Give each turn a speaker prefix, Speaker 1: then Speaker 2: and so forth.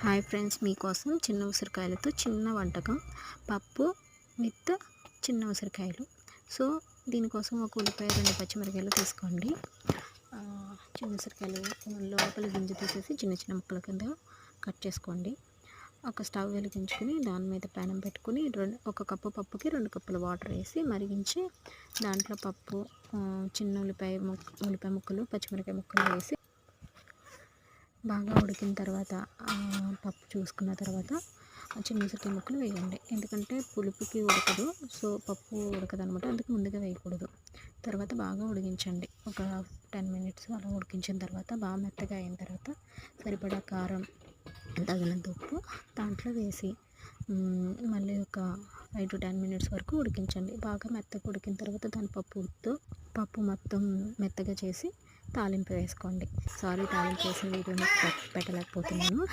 Speaker 1: Hi friends, మీకోసం చిన్న ఉసిరికాయలతో చిన్న వంటకం పప్పు విత్ చిన్న ఉసిరికాయలు. సో దీనికోసం ఒక ఉల్లిపాయ, 2 పచ్చిమిరపకాయలు తీసుకోండి. చిన్న ఉసిరికాయలు లోపల గింజ తీసేసి చిన్న చిన్న ముక్కల కింద కట్ చేసుకోండి. ఒక స్టవ్ వెలిగించుకుని దాని మీద ప్యానం పెట్టుకుని 1 కప్పు పప్పుకి 2 కప్పుల వాటర్ వేసి మరిగించి దాంట్లో పప్పు, చిన్న ఉల్లిపాయ ముక్కలు, పచ్చిమిరపకాయ ముక్కలు వేసి బాగా ఉడికిన తర్వాత పప్పు చూసుకున్న తర్వాత చిన్న ఉసిరికాయ ముక్కలు వేయండి. ఎందుకంటే పులుపుకి ఉడకదు, సో పప్పు ఉడకదు అనమాట, అందుకు ముందుగా వేయకూడదు. తర్వాత బాగా ఉడికించండి. ఒక 10 మినిట్స్ అలా ఉడికించిన తర్వాత బాగా మెత్తగా అయిన తర్వాత సరిపడా కారం, తగినంత ఉప్పు దాంట్లో వేసి మళ్ళీ ఒక 5 to 10 మినిట్స్ వరకు ఉడికించండి. బాగా మెత్తగా ఉడికిన తర్వాత దాని పప్పు మొత్తం మెత్తగా చేసి తాలింపు వేసుకోండి. సారీ, తాలింపు వేసిన వీడియో మీకు పెట్టలేకపోతున్నాను.